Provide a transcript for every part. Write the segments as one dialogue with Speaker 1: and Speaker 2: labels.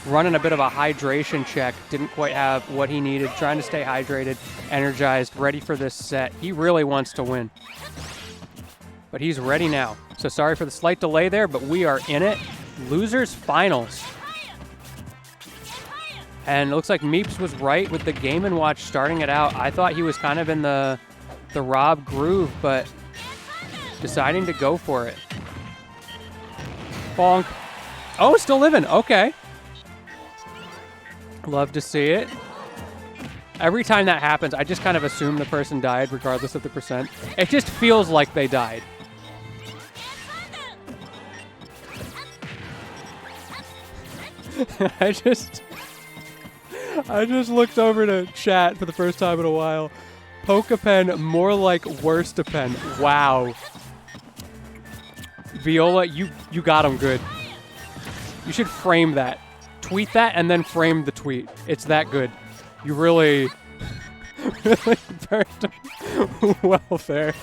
Speaker 1: running a bit of a hydration check. Didn't quite have what he needed. Trying to stay hydrated, energized, ready for this set. He really wants to win. But he's ready now. So sorry for the slight delay there, but we are in it. Losers finals. And it looks like Meeps was right with the Game & Watch starting it out. I thought he was kind of in the Rob groove, but deciding to go for it. Bonk. Oh, still living. Okay. Love to see it. Every time that happens, I just kind of assume the person died regardless of the percent. It just feels like they died. I just looked over to chat for the first time in a while. Pokepen, more like Worstapen. Wow. Viola, you got him good. You should frame that. Tweet that and then frame the tweet. It's that good. You really burned him well there.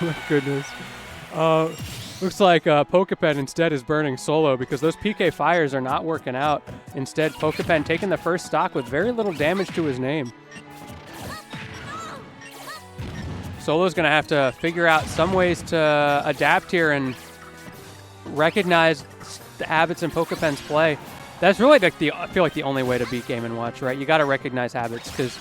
Speaker 1: My goodness. Looks like Pokepen instead is burning Solo because those PK fires are not working out. Instead, Pokepen taking the first stock with very little damage to his name. Solo's going to have to figure out some ways to adapt here and recognize the habits in Pokepen's play. That's really like I feel like the only way to beat Game & Watch, right? You got to recognize habits because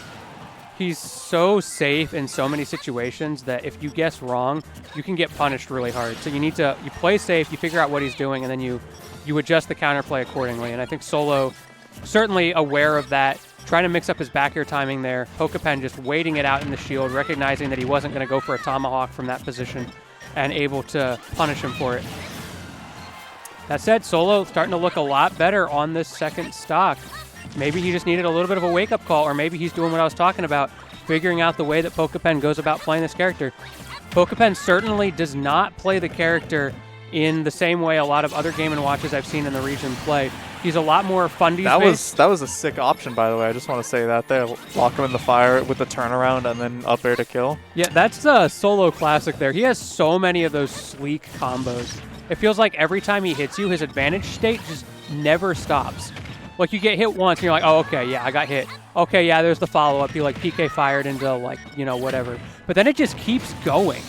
Speaker 1: he's so safe in so many situations that if you guess wrong, you can get punished really hard. So you play safe, you figure out what he's doing, and then you adjust the counterplay accordingly. And I think Solo certainly aware of that, trying to mix up his back air timing there. Pokepen just waiting it out in the shield, recognizing that he wasn't going to go for a tomahawk from that position and able to punish him for it. That said, Solo starting to look a lot better on this second stock. Maybe he just needed a little bit of a wake-up call, or maybe he's doing what I was talking about, figuring out the way that Pokepen goes about playing this character. Pokepen certainly does not play the character in the same way a lot of other Game & Watches I've seen in the region play. He's a lot more fundies-based.
Speaker 2: That was a sick option, by the way. I just want to say that there. Lock him in the fire with the turnaround and then up air to kill.
Speaker 1: Yeah, that's a Solo classic there. He has so many of those sleek combos. It feels like every time he hits you, his advantage state just never stops. Like, you get hit once, and you're like, oh, okay, yeah, I got hit. Okay, yeah, there's the follow-up. You, like, PK fired into, like, you know, whatever. But then it just keeps going.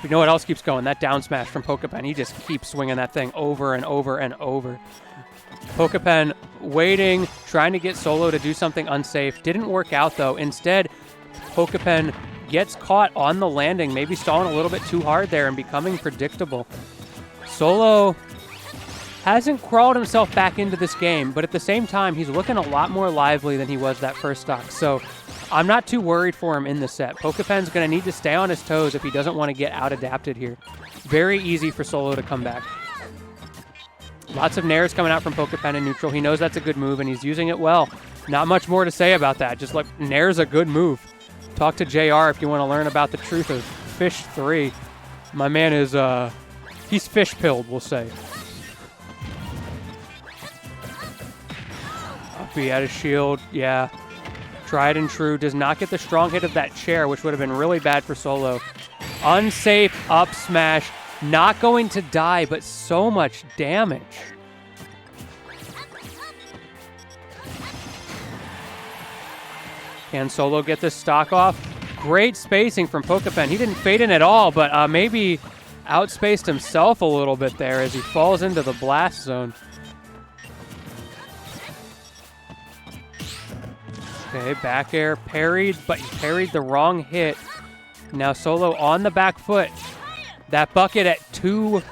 Speaker 1: You know what else keeps going? That down smash from Pokepen. He just keeps swinging that thing over and over and over. Pokepen waiting, trying to get Solo to do something unsafe. Didn't work out, though. Instead, Pokepen gets caught on the landing, maybe stalling a little bit too hard there and becoming predictable. Solo hasn't crawled himself back into this game, but at the same time, he's looking a lot more lively than he was that first stock. So I'm not too worried for him in the set. Pokepen's going to need to stay on his toes if he doesn't want to get out-adapted here. Very easy for Solo to come back. Lots of nairs coming out from Pokepen in neutral. He knows that's a good move, and he's using it well. Not much more to say about that. Just like, nair's a good move. Talk to JR if you want to learn about the truth of Fish 3. My man is, he's fish-pilled, we'll say. Uppy out of shield, yeah. Tried and true. Does not get the strong hit of that chair, which would have been really bad for Solo. Unsafe up smash. Not going to die, but so much damage. Can Solo get this stock off? Great spacing from Pokepen. He didn't fade in at all, but maybe outspaced himself a little bit there as he falls into the blast zone. Okay, back air parried, but he parried the wrong hit. Now Solo on the back foot. That bucket at two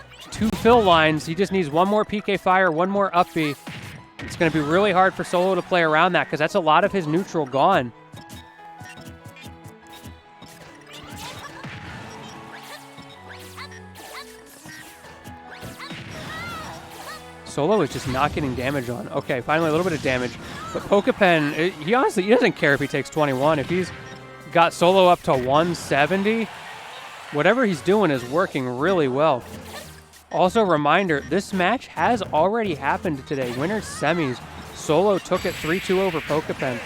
Speaker 1: fill lines. He just needs one more PK fire, one more up B. It's going to be really hard for Solo to play around that because that's a lot of his neutral gone. Solo is just not getting damage on. Okay, finally a little bit of damage. But Pokepen, he doesn't care if he takes 21. If he's got Solo up to 170, whatever he's doing is working really well. Also, reminder, this match has already happened today. Winner's semis. Solo took it 3-2 over Pokepen.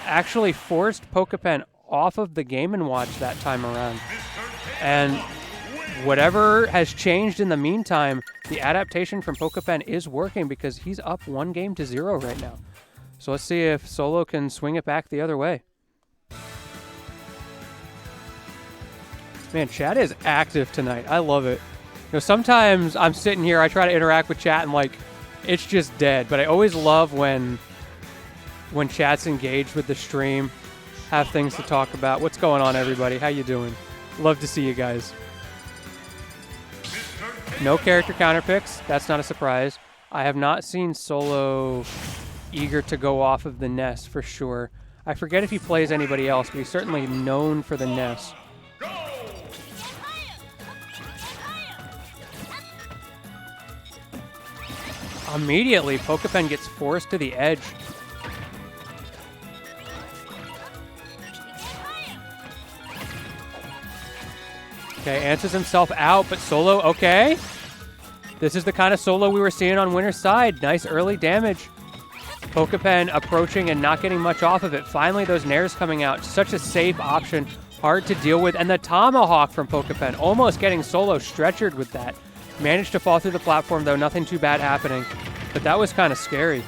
Speaker 1: Actually forced Pokepen off of the Game & Watch that time around. And whatever has changed in the meantime, the adaptation from Pokepen is working because he's up 1-0 right now. So let's see if Solo can swing it back the other way. Man, chat is active tonight. I love it. You know, sometimes I'm sitting here, I try to interact with chat and like, it's just dead. But I always love when chat's engaged with the stream, have things to talk about. What's going on, everybody? How you doing? Love to see you guys. No character counter picks. That's not a surprise. I have not seen Solo eager to go off of the Ness for sure. I forget if he plays anybody else, but he's certainly known for the Ness. Immediately, Pokepen gets forced to the edge. Okay, answers himself out, but Solo, okay. This is the kind of Solo we were seeing on Winner's side. Nice early damage. Pokepen approaching and not getting much off of it. Finally, those Nairs coming out. Such a safe option. Hard to deal with. And the Tomahawk from Pokepen. Almost getting Solo stretchered with that. Managed to fall through the platform, though. Nothing too bad happening. But that was kind of scary.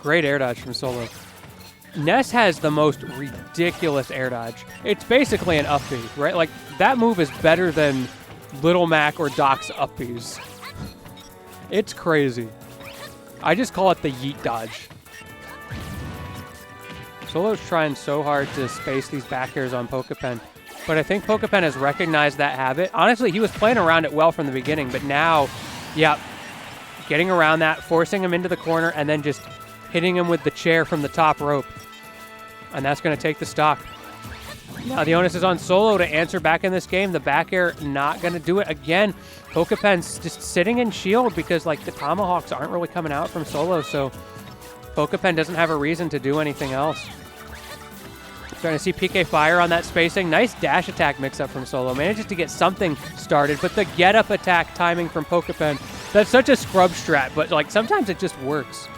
Speaker 1: Great air dodge from Solo. Ness has the most ridiculous air dodge. It's basically an up B, right? Like, that move is better than Little Mac or Doc's up Bs. It's crazy. I just call it the yeet dodge. Solo's trying so hard to space these back airs on Pokepen. But I think Pokepen has recognized that habit. Honestly, he was playing around it well from the beginning, but now, yeah, getting around that, forcing him into the corner, and then just hitting him with the chair from the top rope. And that's going to take the stock. Now the onus is on Solo to answer back in this game. The back air not going to do it again. Pokepen's just sitting in shield because like the Tomahawks aren't really coming out from Solo, so Pokepen doesn't have a reason to do anything else. Starting to see PK Fire on that spacing. Nice dash attack mix-up from Solo. Manages to get something started, but the get-up attack timing from Pokepen, that's such a scrub strat, but like sometimes it just works.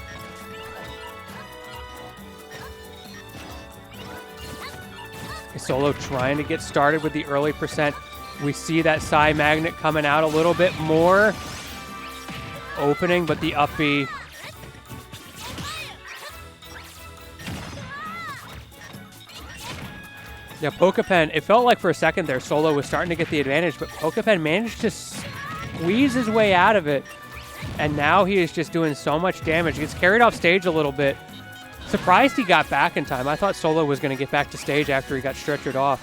Speaker 1: Solo trying to get started with the early percent. We see that Psy Magnet coming out a little bit more. Opening, but the up B. Yeah, Pokepen, it felt like for a second there Solo was starting to get the advantage, but Pokepen managed to squeeze his way out of it. And now he is just doing so much damage. He gets carried off stage a little bit. Surprised he got back in time. I thought Solo was going to get back to stage after he got stretchered off.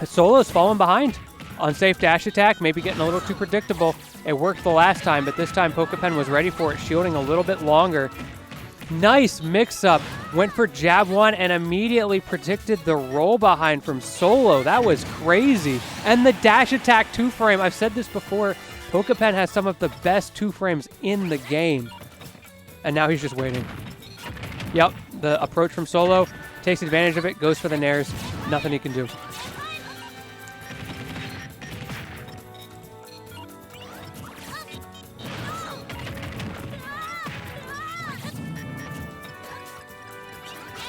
Speaker 1: Solo's falling behind. Unsafe dash attack, maybe getting a little too predictable. It worked the last time, but this time Pokepen was ready for it, shielding a little bit longer. Nice mix-up. Went for jab one and immediately predicted the roll behind from Solo. That was crazy. And the dash attack 2-frame. I've said this before. Pokepen has some of the best 2-frames in the game. And now he's just waiting. Yep, the approach from Solo, takes advantage of it, goes for the Nairs. Nothing he can do.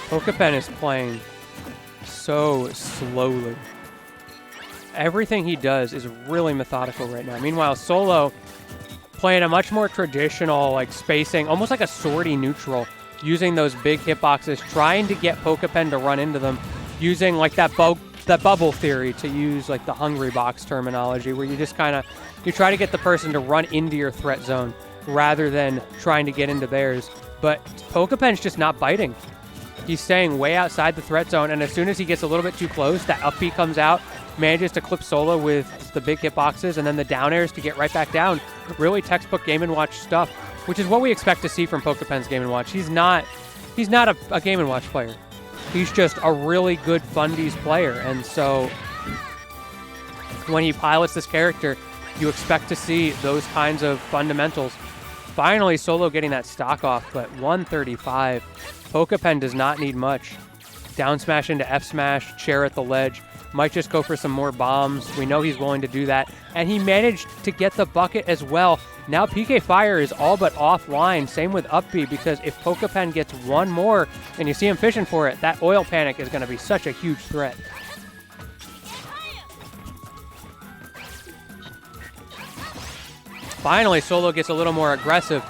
Speaker 1: Pokepen is playing so slowly. Everything he does is really methodical right now. Meanwhile, Solo playing a much more traditional, like spacing, almost like a swordy neutral, using those big hitboxes, trying to get Pokepen to run into them, using like that bubble theory, to use like the hungry box terminology, where you just kind of, you try to get the person to run into your threat zone rather than trying to get into theirs. But Pokepen's just not biting. He's staying way outside the threat zone, and as soon as he gets a little bit too close, that up B comes out, manages to clip Solo with the big hitboxes, and then the down airs to get right back down. Really textbook Game & Watch stuff, which is what we expect to see from Pokepen's Game & Watch. He's not a Game & Watch player. He's just a really good Fundies player, and so when he pilots this character, you expect to see those kinds of fundamentals. Finally, Solo getting that stock off, but 135. Pokepen does not need much. Down smash into F smash, chair at the ledge. Might just go for some more bombs. We know he's willing to do that. And he managed to get the bucket as well. Now PK Fire is all but offline. Same with up B, because if Pokepen gets one more and you see him fishing for it, that oil panic is going to be such a huge threat. Finally, Solo gets a little more aggressive.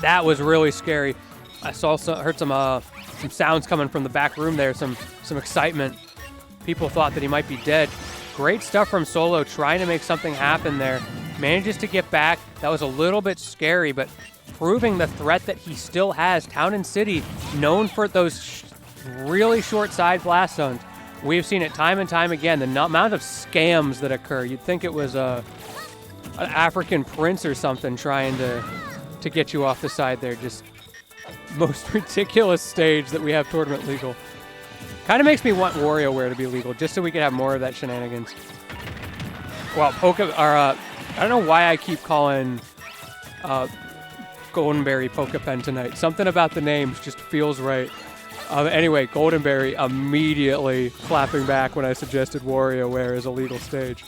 Speaker 1: That was really scary. I heard some sounds coming from the back room there, some excitement. People thought that he might be dead. Great stuff from Solo, trying to make something happen there. Manages to get back. That was a little bit scary, but proving the threat that he still has. Town and City, known for those really short side blast zones. We've seen it time and time again. The amount of scams that occur. You'd think it was an African prince or something trying to get you off the side there. Just most ridiculous stage that we have tournament legal. Kind of makes me want WarioWare to be legal, just so we could have more of that shenanigans. Well, I don't know why I keep calling Goldenberry Pokepen tonight. Something about the names just feels right. Anyway, Goldenberry immediately clapping back when I suggested WarioWare as a legal stage.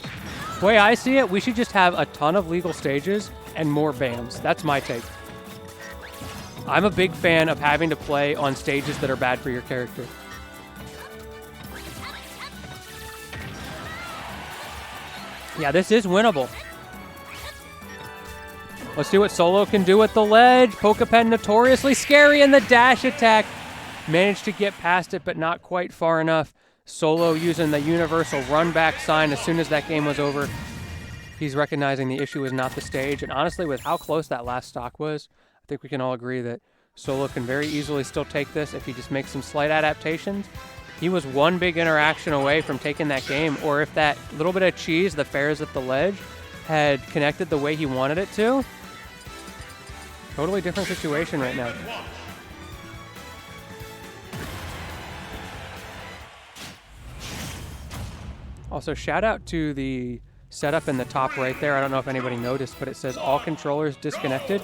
Speaker 1: The way I see it, we should just have a ton of legal stages and more bans. That's my take. I'm a big fan of having to play on stages that are bad for your character. Yeah, this is winnable. Let's see what Solo can do with the ledge. Pokepen notoriously scary in the dash attack. Managed to get past it, but not quite far enough. Solo using the universal run back sign as soon as that game was over. He's recognizing the issue is not the stage. And honestly, with how close that last stock was, I think we can all agree that Solo can very easily still take this if he just makes some slight adaptations. He was one big interaction away from taking that game, or if that little bit of cheese, the fares at the ledge, had connected the way he wanted it to. Totally different situation right now. Also, shout out to the setup in the top right there. I don't know if anybody noticed, but it says all controllers disconnected.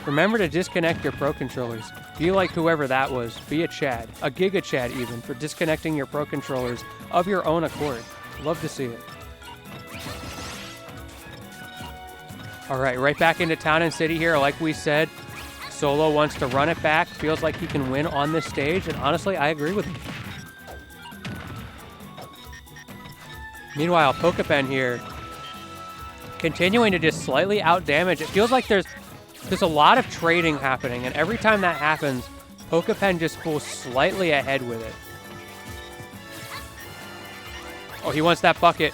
Speaker 1: Remember to disconnect your Pro controllers. Be like whoever that was. Be a Chad, a Giga Chad even, for disconnecting your Pro controllers of your own accord. Love to see it. All right back into Town and City here. Like we said, Solo wants to run it back. Feels like he can win on this stage, and honestly, I agree with him. Meanwhile, Pokepen here, continuing to just slightly outdamage. It feels like there's a lot of trading happening, and every time that happens, Pokepen just pulls slightly ahead with it. Oh, he wants that bucket.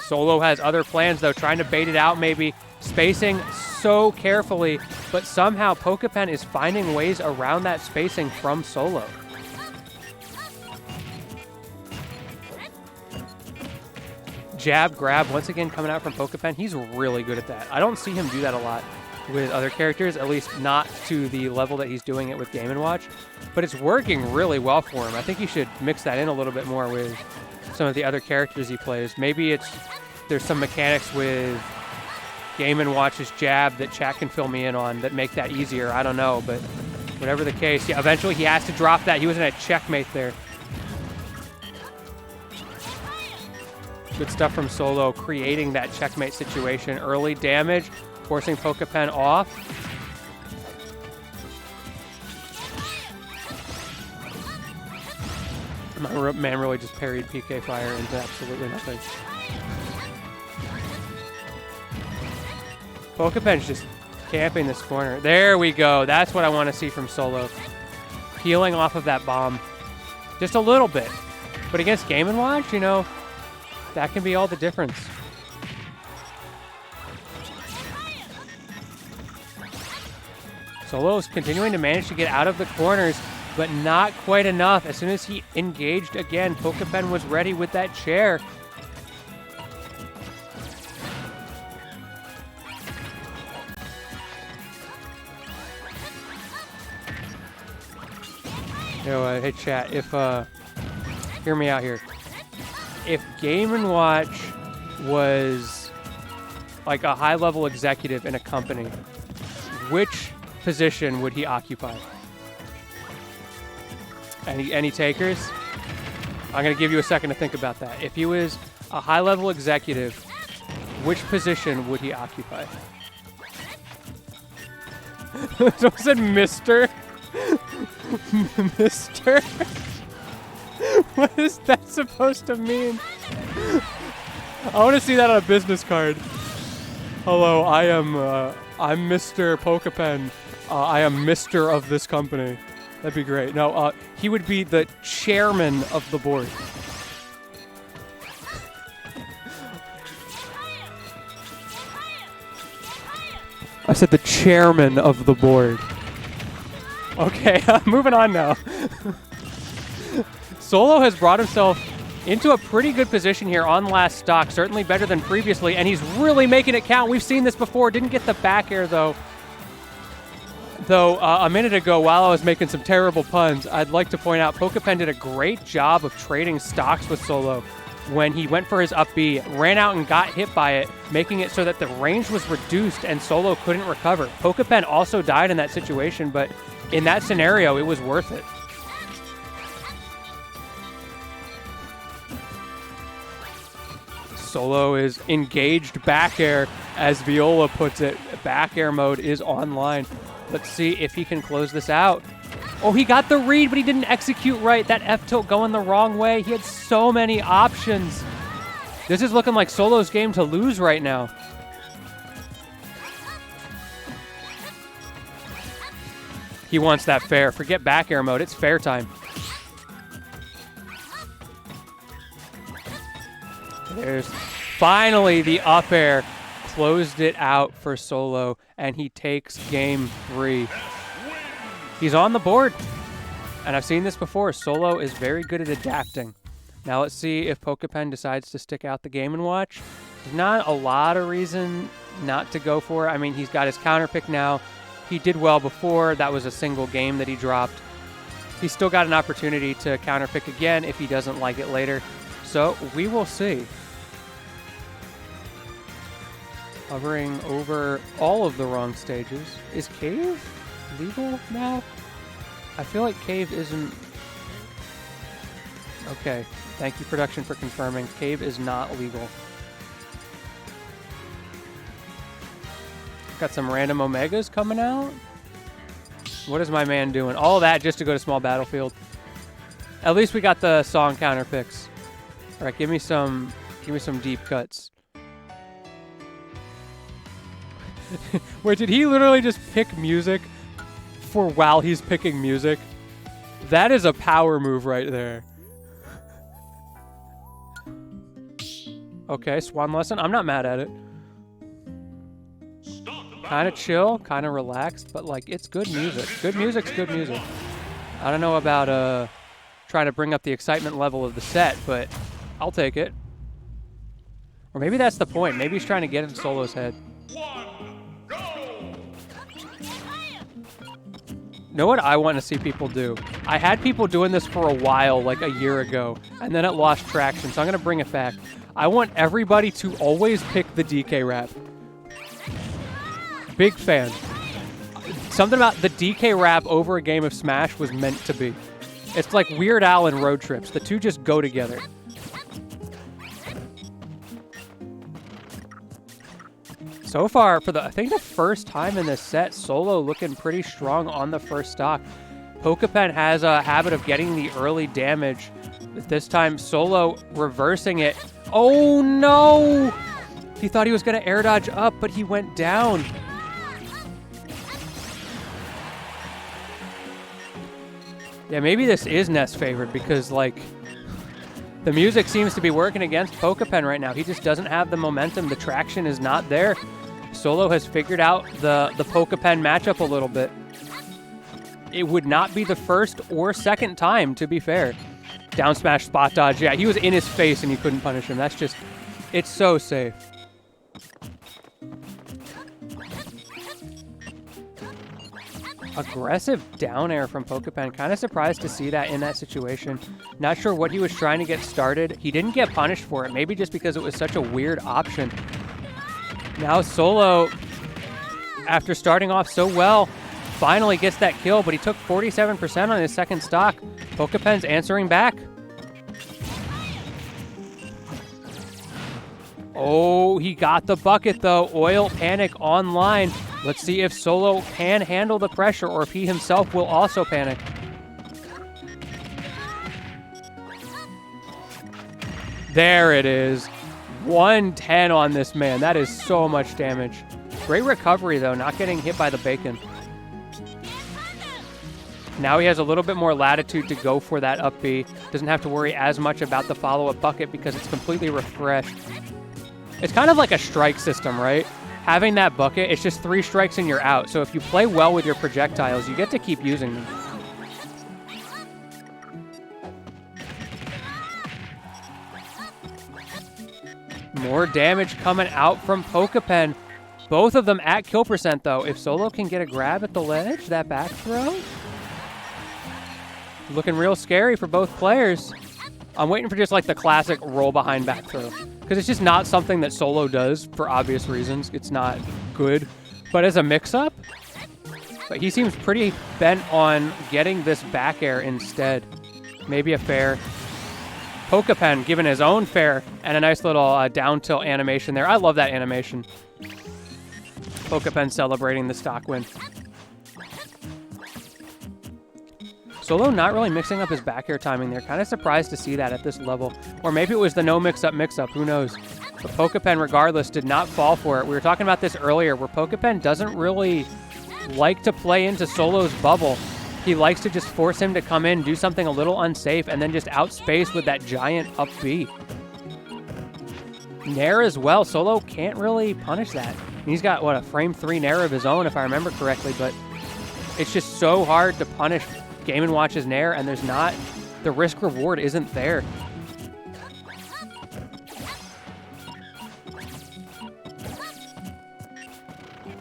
Speaker 1: Solo has other plans, though, trying to bait it out, maybe spacing so carefully, but somehow Pokepen is finding ways around that spacing from Solo. Jab, grab, once again coming out from Pokepen. He's really good at that. I don't see him do that a lot with other characters, at least not to the level that he's doing it with Game & Watch, but it's working really well for him. I think he should mix that in a little bit more with some of the other characters he plays. Maybe there's some mechanics with Game & Watch's jab that chat can fill me in on that make that easier. I don't know, but whatever the case, yeah, eventually he has to drop that. He was in a checkmate there. Good stuff from Solo, creating that checkmate situation. Early damage, forcing Pokepen off. My man really just parried PK Fire into absolutely nothing. Pokepen's just camping this corner. There we go. That's what I want to see from Solo. Peeling off of that bomb. Just a little bit. But against Game & Watch, you know, that can be all the difference. Solo's continuing to manage to get out of the corners, but not quite enough. As soon as he engaged again, Pokepen was ready with that chair. Yo, hey chat, hear me out here. If Game & Watch was like a high-level executive in a company, which position would he occupy? Any takers? I'm going to give you a second to think about that. If he was a high-level executive, which position would he occupy? Someone said Mr. Mr. What is that supposed to mean? I want to see that on a business card. Hello, I'm Mr. Pokepen. I am Mr. of this company. That'd be great. No, he would be the chairman of the board. I said the chairman of the board. Okay, moving on now. Solo has brought himself into a pretty good position here on last stock, certainly better than previously, and he's really making it count. We've seen this before. Didn't get the back air, though. A minute ago, while I was making some terrible puns, I'd like to point out Pokepen did a great job of trading stocks with Solo when he went for his up B, ran out and got hit by it, making it so that the range was reduced and Solo couldn't recover. Pokepen also died in that situation, but in that scenario, it was worth it. Solo is engaged back air, as Viola puts it. Back air mode is online. Let's see if he can close this out. Oh, he got the read, but he didn't execute right. That F-tilt going the wrong way. He had so many options. This is looking like Solo's game to lose right now. He wants that fair. Forget back air mode. It's fair time. There's finally the up air. Closed it out for Solo, and he takes game 3. He's on the board, and I've seen this before. Solo is very good at adapting. Now let's see if Pokepen decides to stick out the Game & Watch. There's not a lot of reason not to go for it. I mean, he's got his counter pick now. He did well before. That was a single game that he dropped. He's still got an opportunity to counter pick again if he doesn't like it later. So we will see. Hovering over all of the wrong stages. Is Cave legal now? I feel like Cave isn't... Okay, thank you, production, for confirming. Cave is not legal. Got some random Omegas coming out. What is my man doing? All that just to go to small battlefield. At least we got the song counter picks. All right, give me some deep cuts. Wait, did he literally just pick music for while he's picking music? That is a power move right there. Okay, Swan Lesson. I'm not mad at it. Kind of chill, kind of relaxed, but like it's good music. Good music's good music. I don't know about trying to bring up the excitement level of the set, but I'll take it. Or maybe that's the point. Maybe he's trying to get in Solo's head. Know what I want to see people do? I had people doing this for a while, like a year ago, and then it lost traction, so I'm going to bring it back. I want everybody to always pick the DK rap. Big fan. Something about the DK rap over a game of Smash was meant to be. It's like Weird Al and Road Trips. The two just go together. So far, for I think the first time in this set, Solo looking pretty strong on the first stock. Pokepen has a habit of getting the early damage. But this time, Solo reversing it. Oh no! He thought he was going to air dodge up, but he went down. Yeah, maybe this is Ness favored because, like, the music seems to be working against Pokepen right now. He just doesn't have the momentum. The traction is not there. Solo has figured out the Pokepen matchup a little bit. It would not be the first or second time, to be fair. Down smash, spot dodge. Yeah, he was in his face and you couldn't punish him. That's just, it's so safe. Aggressive down air from Pokepen. Kind of surprised to see that in that situation. Not sure what he was trying to get started. He didn't get punished for it. Maybe just because it was such a weird option. Now Solo, after starting off so well, finally gets that kill, but he took 47% on his second stock. Pokepen's answering back. Oh, he got the bucket though. Oil Panic online. Let's see if Solo can handle the pressure or if he himself will also panic. There it is. 110 on this man. That is so much damage. Great recovery, though, not getting hit by the bacon. Now he has a little bit more latitude to go for that up B. Doesn't have to worry as much about the follow-up bucket because it's completely refreshed. It's kind of like a strike system, right? Having that bucket, it's just 3 strikes and you're out. So if you play well with your projectiles, you get to keep using them. More damage coming out from Pokepen. Both of them at kill percent, though. If Solo can get a grab at the ledge, that back throw. Looking real scary for both players. I'm waiting for just like the classic roll behind back throw. Because it's just not something that Solo does for obvious reasons. It's not good. But as a mix-up, but he seems pretty bent on getting this back air instead. Maybe a fair. Pokepen given his own fair and a nice little down tilt animation there. I love that animation. Pokepen celebrating the stock win. Solo not really mixing up his back air timing there. Kind of surprised to see that at this level. Or maybe it was the no mix-up. Who knows? But Pokepen, regardless, did not fall for it. We were talking about this earlier, where Pokepen doesn't really like to play into Solo's bubble. He likes to just force him to come in, do something a little unsafe, and then just outspace with that giant up B. Nair as well. Solo can't really punish that. He's got, what, a frame 3 Nair of his own, if I remember correctly, but it's just so hard to punish Game & Watch's Nair, and there's not, the risk reward isn't there.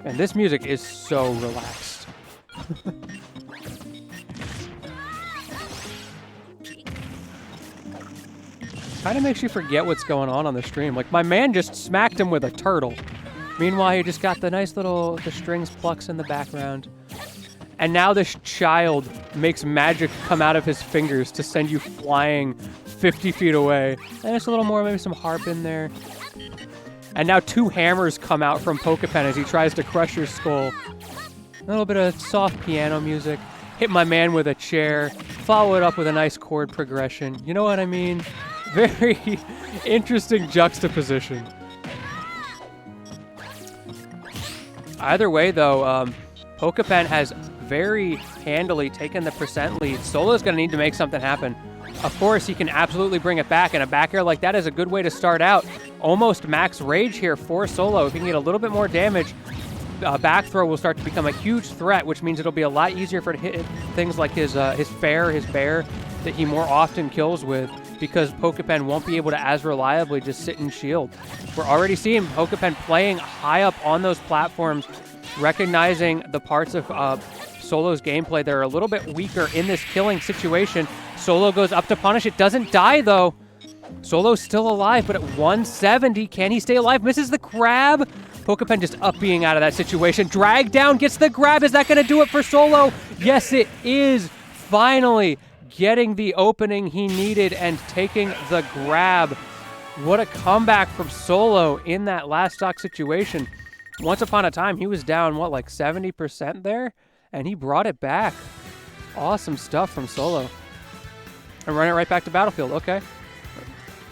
Speaker 1: And this music is so relaxed. Kind of makes you forget what's going on the stream. Like, my man just smacked him with a turtle. Meanwhile, he just got the nice little, the strings plucks in the background. And now this child makes magic come out of his fingers to send you flying 50 feet away. And just a little more, maybe some harp in there. And now 2 hammers come out from Pokepen as he tries to crush your skull. A little bit of soft piano music. Hit my man with a chair. Follow it up with a nice chord progression. You know what I mean? Very interesting juxtaposition. Either way, though, Pokepen has very handily taken the percent lead. Solo's going to need to make something happen. Of course, he can absolutely bring it back, and a back air like that is a good way to start out. Almost max rage here for Solo. If he can get a little bit more damage, back throw will start to become a huge threat, which means it'll be a lot easier for to hit things like his fair, his bear, that he more often kills with, because Pokepen won't be able to as reliably just sit and shield. We're already seeing Pokepen playing high up on those platforms, recognizing the parts of Solo's gameplay that are a little bit weaker in this killing situation. Solo goes up to punish. It doesn't die, though. Solo's still alive, but at 170, can he stay alive? Misses the grab. Pokepen just up being out of that situation. Drag down, gets the grab. Is that going to do it for Solo? Yes, it is. Finally getting the opening he needed and taking the grab. What a comeback from Solo in that last stock situation. Once upon a time, he was down, what, like 70% there? And he brought it back. Awesome stuff from Solo. And run it right back to Battlefield. Okay.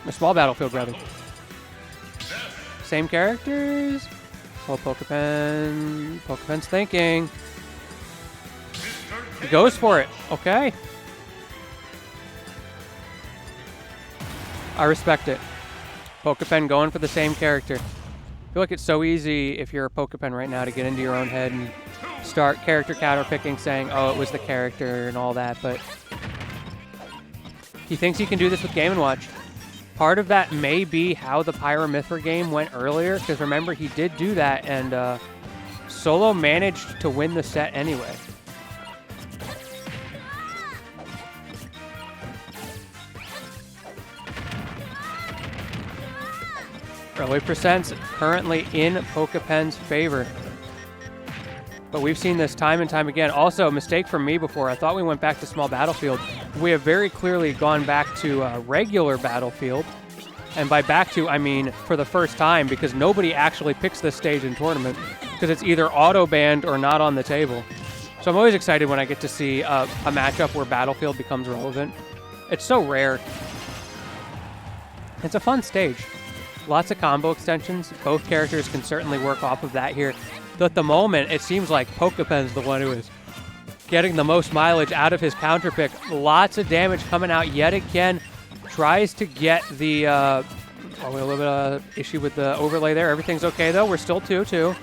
Speaker 1: A small Battlefield, rather. Same characters. Oh, Pokepen's thinking. He goes for it. Okay. I respect it. Pokepen going for the same character. I feel like it's so easy if you're a Pokepen right now to get into your own head and start character counter picking, saying, oh, it was the character and all that, but he thinks he can do this with Game & Watch. Part of that may be how the Pyra game went earlier, because remember, he did do that, and Solo managed to win the set anyway. Early percents currently in Pokepen's favor. But we've seen this time and time again. Also, a mistake from me before. I thought we went back to small Battlefield. We have very clearly gone back to regular Battlefield. And by back to, I mean for the first time, because nobody actually picks this stage in tournament, because it's either auto-banned or not on the table. So I'm always excited when I get to see a matchup where Battlefield becomes relevant. It's so rare. It's a fun stage. Lots of combo extensions. Both characters can certainly work off of that here. Though at the moment, it seems like Pokepen's the one who is getting the most mileage out of his counter pick. Lots of damage coming out yet again. Tries to get the... a little bit of issue with the overlay there. Everything's okay, though. We're still 2-2.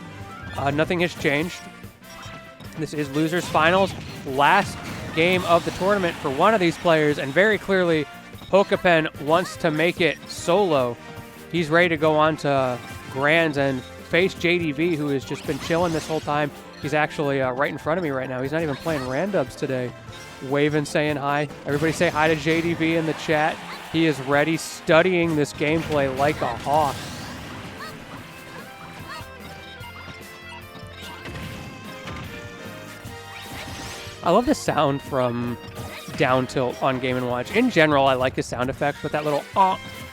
Speaker 1: Nothing has changed. This is losers finals. Last game of the tournament for one of these players, and very clearly, Pokepen wants to make it solo. He's ready to go on to Grands and face JDV, who has just been chilling this whole time. He's actually right in front of me right now. He's not even playing Randubs today. Waving, saying hi. Everybody say hi to JDV in the chat. He is ready, studying this gameplay like a hawk. I love the sound from down tilt on Game & Watch. In general, I like his sound effects, but that little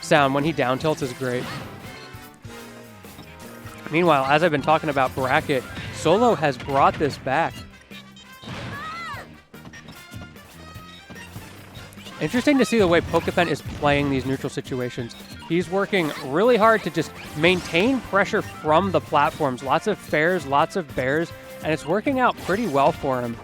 Speaker 1: sound when he down tilts is great. Meanwhile, as I've been talking about bracket, Solo has brought this back. Interesting to see the way Pokepen is playing these neutral situations. He's working really hard to just maintain pressure from the platforms. Lots of fairs, lots of bears, and it's working out pretty well for him.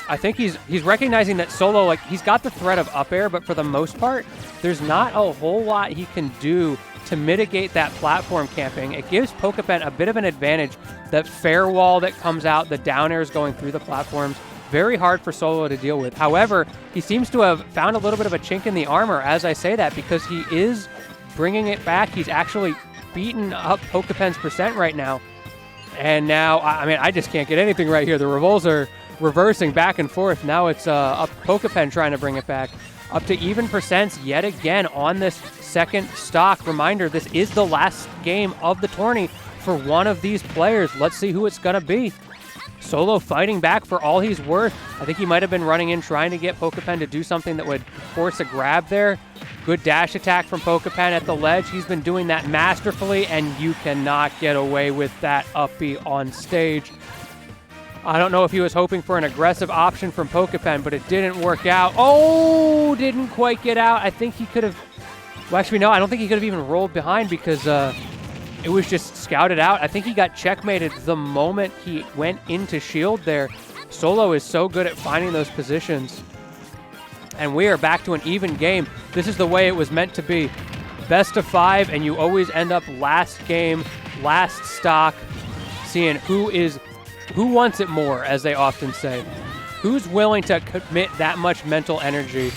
Speaker 1: I think he's recognizing that Solo, like, he's got the threat of up air, but for the most part, there's not a whole lot he can do to mitigate that platform camping. It gives Pokepen a bit of an advantage. That fair wall that comes out, the down airs going through the platforms, very hard for Solo to deal with. However, he seems to have found a little bit of a chink in the armor as I say that, because he is bringing it back. He's actually beaten up Pokepen's percent right now. And now, I mean, I just can't get anything right here. The revolts are reversing back and forth. Now it's up Pokepen trying to bring it back. Up to even percents yet again on this second stock. Reminder, this is the last game of the tourney for one of these players. Let's see who it's going to be. Solo fighting back for all he's worth. I think he might have been running in trying to get Pokepen to do something that would force a grab there. Good dash attack from Pokepen at the ledge. He's been doing that masterfully, and you cannot get away with that uppy on stage. I don't know if he was hoping for an aggressive option from Pokepen, but it didn't work out. Oh, didn't quite get out. I think he could have... Well, actually, no, I don't think he could have even rolled behind because it was just scouted out. I think he got checkmated the moment he went into shield there. Solo is so good at finding those positions. And we are back to an even game. This is the way it was meant to be. Best of 5, and you always end up last game, last stock, seeing who wants it more, as they often say. Who's willing to commit that much mental energy?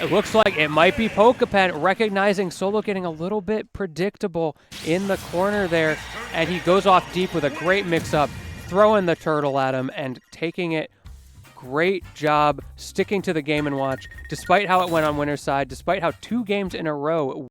Speaker 1: It looks like it might be Pokepen, recognizing Solo getting a little bit predictable in the corner there, and he goes off deep with a great mix-up, throwing the turtle at him and taking it. Great job sticking to the Game & Watch, despite how it went on winner's side, despite how 2 games in a row